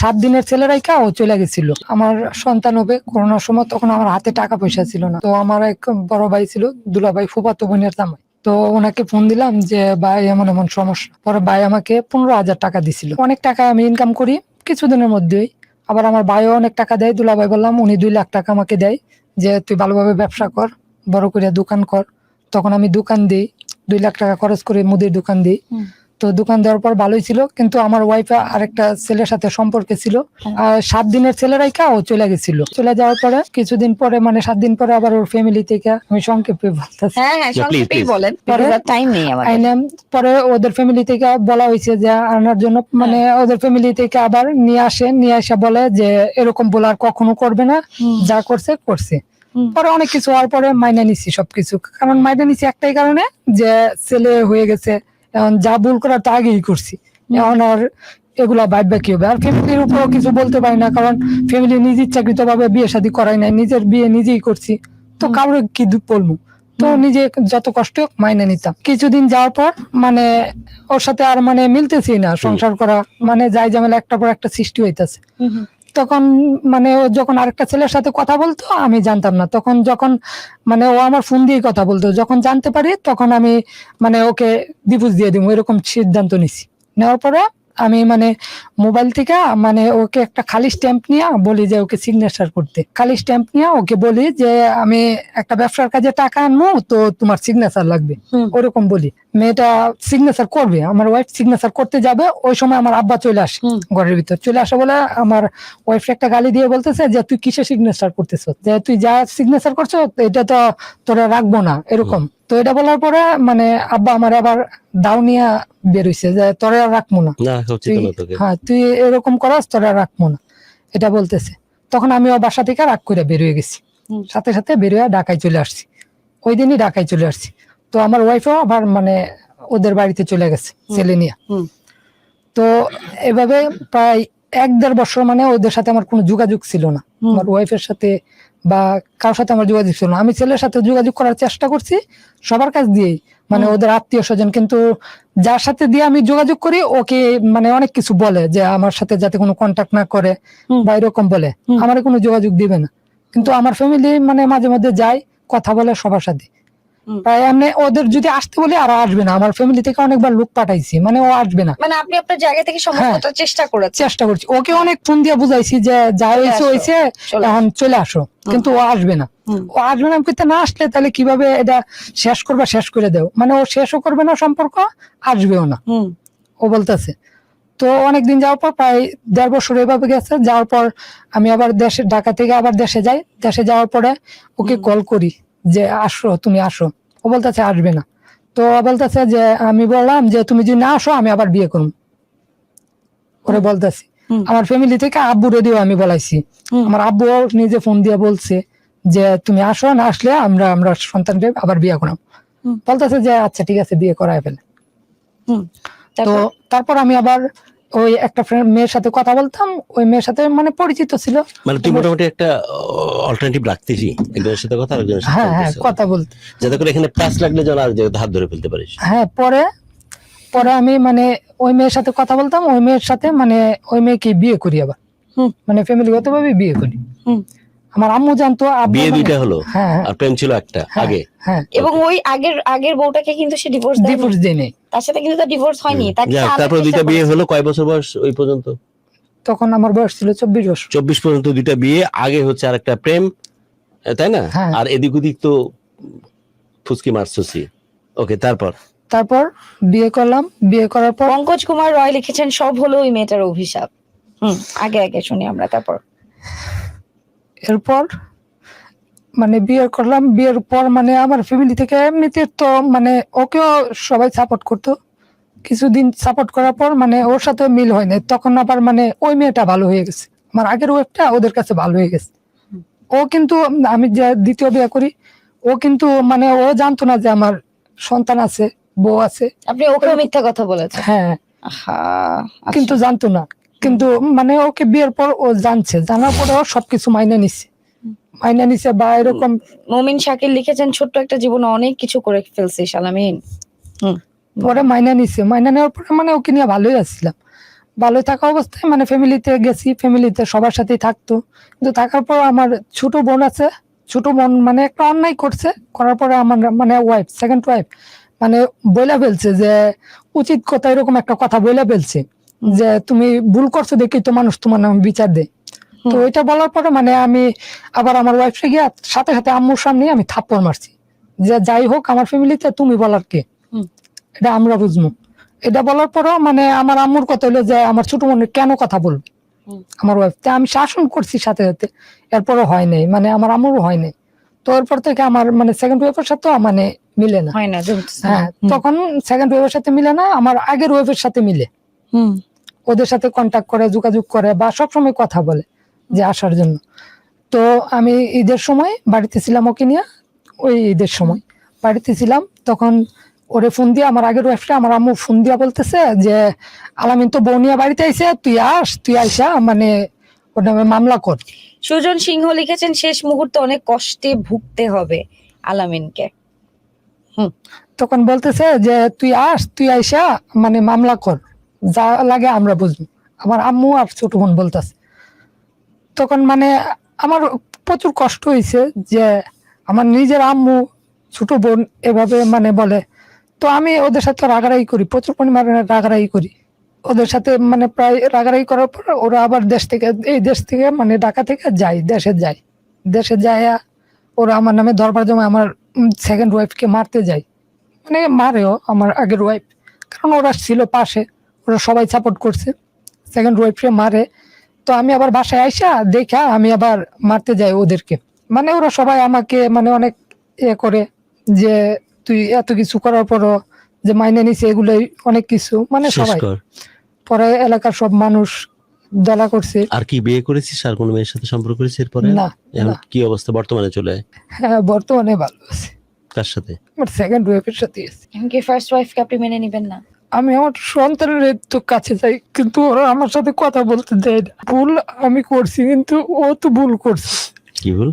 7 দিনের ছেলে রাইখা ও চলে গেছিল। আমার সন্তান হবে করোনার সময়, তখন আমার হাতে টাকা পয়সা ছিল না। তো আমার এক বড় ভাই ছিল, দুলাভাই, ফুফাতো বোনের জামাই। তো ওনাকে ফোন দিলাম যে ভাই এমন এমন সমস্যা। পরে ভাই আমাকে 15,000 টাকা দিছিল। অনেক টাকা আমি ইনকাম করি কিছুদিনের মধ্যেই। আবার আমার ভাইও অনেক টাকা দেয়। দুলাভাই বললাম, উনি 2 লাখ টাকা আমাকে দেয় যে তুই ভালোভাবে ব্যবসা কর, বড় করে দোকান কর। তখন আমি দোকান দিই, 2 লাখ টাকা খরচ করে মুদির দোকান দিই। তো দোকান দেওয়ার পর ভালোই ছিল, কিন্তু আমার ওয়াইফ আরেকটা ছেলের সাথে সম্পর্কে ছিল। 7 দিনের ছেলে রাইখা ও চলে গেছিল। চলে যাওয়ার পরে কিছুদিন পরে, মানে 7 দিন পরে, আবার ওর ফ্যামিলি থেকে, আমি সংক্ষেপে বলতেছি, সংক্ষেপেই বলেন, টাইম নেই আমাদের। পরে ওদের ফ্যামিলি থেকে বলা হয়েছে যে আনার জন্য, মানে ওদের ফ্যামিলি থেকে আবার নিয়ে আসে বলে যে এরকম বলার কখনো করবে না, যা করছে করছে। পরে অনেক কিছু হওয়ার পরে মাইনা নিছি সবকিছু। কারণ মাইনা নিছি একটাই কারণে, যে ছেলে হয়ে গেছে, এখন যা ভুল করার তা আগেই করছি। এখন আর এগুলা ভাববে কি হবে? আর ফ্যামিলির উপরও কিছু বলতে পারি না, কারণ ফ্যামিলি নিজ ইচ্ছাকৃত ভাবে বিয়ে শাদী করাই নাই, নিজের বিয়ে নিজেই করছি। তো কারোর কি বলবো? তো নিজে যত কষ্ট মাইনে নিতাম। কিছুদিন যাওয়ার পর মানে ওর সাথে আর মানে মিলতেছি না সংসার করা, মানে যাই ঝামেলা একটা পর একটা সৃষ্টি হইতেছে। তখন মানে ও যখন আরেকটা ছেলের সাথে কথা বলতো আমি জানতাম না। তখন যখন মানে ও আমার ফোন দিয়ে কথা বলতো, যখন জানতে পারি তখন আমি মানে ওকে ডিভোর্স দিয়ে দিব, এরকম সিদ্ধান্ত নিছি। নেওয়ার পরে আমি মানে মোবাইল থেকে মানে ওকে একটা খালি স্ট্যাম্প নিয়ে বলি যে ওকে সিগনেচার করতে। খালি স্ট্যাম্প নিয়ে ওকে বলি যে আমি একটা ব্যবসার কাজে টাকা আনবো, তো তোমার সিগনেচার লাগবে, ওরকম বলি। মেয়েটা সিগনেচার করবে, আমার ওয়াইফ সিগনেচার করতে যাবে, ওই সময় আমার আব্বা চলে আসে ঘরের ভিতর। চলে আসে বলে আমার ওয়াইফ একটা গালি দিয়ে বলতেছে যে তুই কিসে সিগনেচার করতেছ, যে তুই যা সিগনেচার করছো এটা তো তোরা রাখবো না, এরকম। তো এটা বলার পরে মানে আব্বা আমার আবার দাও নিয়ে বেরোইছে যে তোরা রাখবো না, তুই এরকম করাস, তোরা রাখবো না, এটা বলতেছে। তখন আমি ও বাসা থেকে রাগ করে বেরিয়ে গেছি, সাথে সাথে বেরিয়ে ঢাকায় চলে আসছি। ওই দিনই ঢাকায় চলে আসছি। তো আমার ওয়াইফও আবার মানে ওদের বাড়িতে চলে গেছে ছেলে নিয়ে। তো এভাবে প্রায় 1-1.5 বছর মানে ওদের সাথে আমার কোনো যোগাযোগ ছিল না, আমার ওয়াইফের সাথে বা কারোর সাথে আমার যোগাযোগ ছিল না। আমি ছেলের সাথে যোগাযোগ করার চেষ্টা করছি সবার কাছ দিয়েই, মানে ওদের আত্মীয় স্বজন, কিন্তু যার সাথে দিয়ে আমি যোগাযোগ করি ওকে মানে অনেক কিছু বলে যে আমার সাথে যাতে কোনো কন্ট্যাক্ট না করে বা এরকম বলে, আমার কোনো যোগাযোগ দিবে না। কিন্তু আমার ফ্যামিলি মানে মাঝে মধ্যে যায়, কথা বলে সবার সাথে। প্রায় এমনি ওদের যদি আসতে বলে আর আসবে না, আমার ফ্যামিলি থেকে অনেকবার লোক পাঠাইছি, মানে ও আসবে না। মানে আপনি আপনার জায়গা থেকে সম্ভবত চেষ্টা করছি, ওকে অনেক ফোন দিয়ে বুঝাইছি যে যা হয়েছে এখন চলে আসো, কিন্তু ও আসবে না। ও আসবে না, না আসলে তাহলে কিভাবে এটা শেষ করবা, শেষ করে দেও, মানে ও শেষও করবে না সম্পর্ক, আসবেও না, ও বলতেছে। তো অনেকদিন যাওয়ার পর প্রায় 1.5 বছর এভাবে গেছে। যাওয়ার পর আমি আবার ঢাকা থেকে আবার দেশে যাই। দেশে যাওয়ার পরে ওকে কল করি যে আসো, তুমি আসো। ও বলতেছে আসবে না। তো বলতেছে যে আমি বললাম যে তুমি যদি না আসো আমি আবার বিয়ে করবো, ওরে বলতেছি। আমার ফ্যামিলি থেকে আব্বু রেডিও আমি বলাইছি, আমার আব্বু নিজে ফোন দিয়ে বলছে যে তুমি আসো, না আসলে আমরা সন্তানকে আবার বিয়ে করাম। বলতেছে যে আচ্ছা ঠিক আছে, বিয়ে করায় ফেলে। তো তারপর আমি আবার ওই একটা মেয়ের সাথে কথা বলতাম, ওই মেয়ের সাথে মানে পরিচিত ছিল, মানে তুই মোটামুটি একটা অল্টারনেটিভ রাখতেছি, একজনের সাথে কথা আরেকজনের সাথে। হ্যাঁ কথা বলতে, যাতে করে এখানে প্লাস লাগলে যেন আর জায়গায় হাত ধরে ফেলতে পারিস। হ্যাঁ পরে আমি মানে ওই মেয়ের সাথে কথা বলতাম, ওই মেয়ের সাথে মানে ওই মেয়েকে বিয়ে করি আবার, মানে ফ্যামিলিগত ভাবে বিয়ে করি। আমার আম্মু জানতো, বিয়ে দুইটা হলো আর প্রেম ছিল একটা আগে। হ্যাঁ, এবং ওই আগের বউটাকে কিন্তু সে ডিভোর্স দেয় নাই, তার সাথে কিন্তু তার ডিভোর্স হয়নি। তারপর দুইটা বিয়ে হলো। কয় বছর বয়স ওই পর্যন্ত? তখন আমার বয়স ছিল 24 বছর। 24 পর্যন্ত দুইটা বিয়ে, আগে হচ্ছে আর একটা প্রেম, তাই না? আর এদিক ওদিক তো ফুসকি মারছছি। ওকে, তারপর বিয়ে করলাম। বিয়ে করার পর পঙ্কজ কুমার রয় লিখেছেন সব হলো ওই মেয়েটার অভিশাপ। আগে শুনি আমরা। এরপর মানে বিয়ে করলাম। বিয়ের পর মানে আমার ফ্যামিলি থেকে এমনিতে তো মানে ওকেও সবাই সাপোর্ট করতো। কিছুদিন সাপোর্ট করার পর মানে ওর সাথে মিল হয় না, তখন আবার মানে ওই মেয়েটা ভালো হয়ে গেছে, আমার আগের ওয়েবটা ওদের কাছে ভালো হয়ে গেছে। ও কিন্তু আমি যে দ্বিতীয় বিয়ে করি, ও কিন্তু মানে ও জানতো না যে আমার সন্তান আছে, বউ আছে। আপনি ওকে মিথ্যা কথা বলেছেন? হ্যাঁ, কিন্তু জানতো না। কিন্তু মানে ওকে বিয়ের পর ও জানছে, জানার পরে ও সবকিছু মাইনে নিছে বা এরকম। মমিন শাকিল লিখেছেন ছোট্ট একটা জীবনে অনেক কিছু করে ফেলছে শালামিন। পরে মাইনা নিছে, মাইনা নেওয়ার পরে মানে ওকে নিয়ে ভালোই আসছিলাম। ভালো থাকা অবস্থায় মানে ফ্যামিলিতে গেছি, ফ্যামিলিতে সবার সাথেই থাকতো, কিন্তু থাকার পর আমার ছোট বোন আছে, ছোট বোন মানে একটা অন্যায় করছে, করার পরে আমার মানে ওয়াইফ, সেকেন্ড ওয়াইফ মানে বইলা ফেলছে যে উচিত কথা, এরকম একটা কথা বইলা ফেলছে যে তুমি ভুল করছো দেখি তো মানুষ তোমার নামে বিচার দেয়। তো এটা বলার পরে মানে আমি আবার আমার ওয়াইফকে গিয়ে সাথে সাথে আম্মুর সামনে আমি থাপ্পড় মারছি যে যাই হোক আমার ফ্যামিলিতে তুমি বলার কে, এটা আমরা বুঝবো। এটা বলার পরেও মানে আমার আম্মুর কথা হলো যে আমার ছোট বোনের কেন কথা বলবে আমার ওয়াইফ, আমি শাসন করছি সাথে সাথে, এরপরও হয় নাই, মানে আমার আম্মুরও হয় নাই। তো এরপর থেকে আমার মানে সেকেন্ড ওয়াইফের সাথে মানে মিলে না, হয় না, জমতেছে না। হ্যাঁ তখন সেকেন্ড ওয়াইফের সাথে মিলে না, আমার আগের ওয়াইফের সাথে মিলে, ওদের সাথে কন্টাক্ট করে, যোগাযোগ করে বা সবসময় কথা বলে যে আসার জন্য। তো আমি ঈদের সময় বাড়িতে ছিলাম ওকে নিয়ে, ওই ঈদের সময় বাড়িতে ছিলাম, তখন ওরে ফোন দিয়ে আমার আগের ওয়াইফটা, আমার আম্মু ফোন দিয়া বলতেছে যে আলামিন তো বউ নিয়ে বাড়িতে আইসে, তুই আইসা মানে ওর নামে মামলা কর। সুজন সিংহ লিখেছেন শেষ মুহূর্তে অনেক কষ্টে ভুগতে হবে আলামিনকে। তখন বলতেছে যে তুই আইসা মানে মামলা কর, যা লাগে আমরা বুঝবো, আমার আম্মু আর ছোট বোন বলতেছে। তখন মানে আমার প্রচুর কষ্ট হয়েছে যে আমার নিজের আম্মু ছোট বোন এভাবে মানে বলে। তো আমি ওদের সাথে রাগারাগি করি, প্রচুর পরিমাণে রাগারাগি করি ওদের সাথে, মানে প্রায় রাগারাগি করার পর ওরা আবার এই দেশ থেকে মানে ঢাকা থেকে দেশে যায় ওরা আমার নামে দরবার জমা আমার সেকেন্ড ওয়াইফকে মারতে যায়, মানে মারেও আমার আগের ওয়াইফ, কারণ ওরা ছিল পাশে, ওরা সবাই সাপোর্ট করছে, সেকেন্ড ওয়াইফকে মারে। তো আমি আবার বাসায় আইসা দেখা আমি আবার মারতে যাই ওদেরকে, মানে ওরা সবাই আমাকে মানে অনেক করে যে তুই এত কিছু করার পরও যে মাইনে নিছে, এগুলোই অনেক কিছু, মানে শেষ সবাই কর। পরে এলাকার সব মানুষ দলা করছে। আর কি বিয়ে করেছিস, আর কোনো মেয়ের সাথে সম্পর্ক করেছিস এরপরে? না, এখন না। কি অবস্থা বর্তমানে? চলে আয়। হ্যাঁ বর্তমানে ভালো আছে, কার সাথে? আমার সেকেন্ড ওয়াইফের সাথে আছে। এমনকি ফার্স্ট ওয়াইফকে আপনি মেনে নেবেন না? আমি আমার সন্তানের তো কাছে যাই, কিন্তু ওরা আমার সাথে কথা বলতে দেয় না। ভুল আমি করছি, কিন্তু ও তো ভুল করছে। কি ভুল?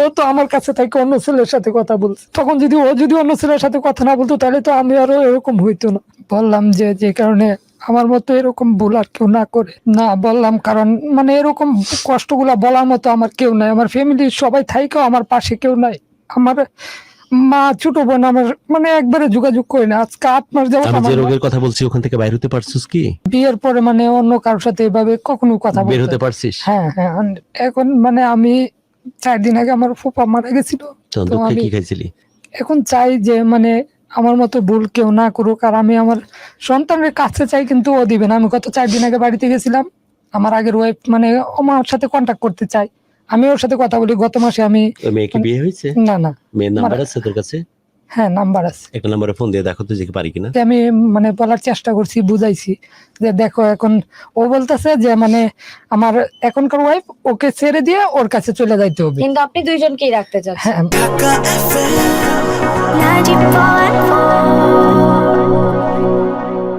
ও তো আমার কাছে থেকে অন্য ছেলের সাথে কথা বলছে, তখন যদি অন্য ছেলের সাথে কথা না বলতো তাহলে তো আমি আরো এরকম হইতো না। বললাম যে কারণে আমার মতো এরকম ভুল আর কেউ না করে, না বললাম কারণ মানে এরকম কষ্টগুলা বলার মতো আমার কেউ নাই, আমার ফ্যামিলির সবাই থাইকেও আমার পাশে কেউ নাই। আমার মা, ছোট বোন আমার মানে একবারে যোগাযোগ করে না, আজকে 8 মাস যাবত আমি আমার যে রোগের কথা বলছি ওখান থেকে বাইরে হতে পারছিস কি? বিয়ের পরে মানে অন্য কারোর সাথে এভাবে কখনো কথা বের বলতে হতে পারছিস? হ্যাঁ, এখন মানে আমি 4 দিন আগে আমার ফুফা মারা গেছিল, তো তো দুঃখে আমি কি খাইছিলি? এখন চাই যে মানে আমার মতো ভুল কেউ না করুক, আর আমি আমার সন্তানের কাছে চাই, কিন্তু ও দিবে না। আমি গত 4 দিন আগে বাড়িতে গেছিলাম, আমার আগের ওয়াইফ মানে আমার সাথে কন্ট্যাক্ট করতে চাই, আমি ওর সাথে কথা বলি। গত মাসে আমি ওই মেয়ে কি বিয়ে হয়েছে? না মেয়ের নাম্বার আছে তোর কাছে? হ্যাঁ নাম্বার আছে, একটা নাম্বারে ফোন দিয়ে দেখো তো যে পারি কিনা। আমি মানে বলার চেষ্টা করছি, বুঝাইছি যে দেখো এখন ও বলতেছে যে মানে আমার এখনকার ওয়াইফ ওকে ছেড়ে দিয়ে ওর কাছে চলে যাইতে হবে, কিন্তু আপনি দুইজনকেই রাখতে চাচ্ছেন। হ্যাঁ। ढाका FM 94.4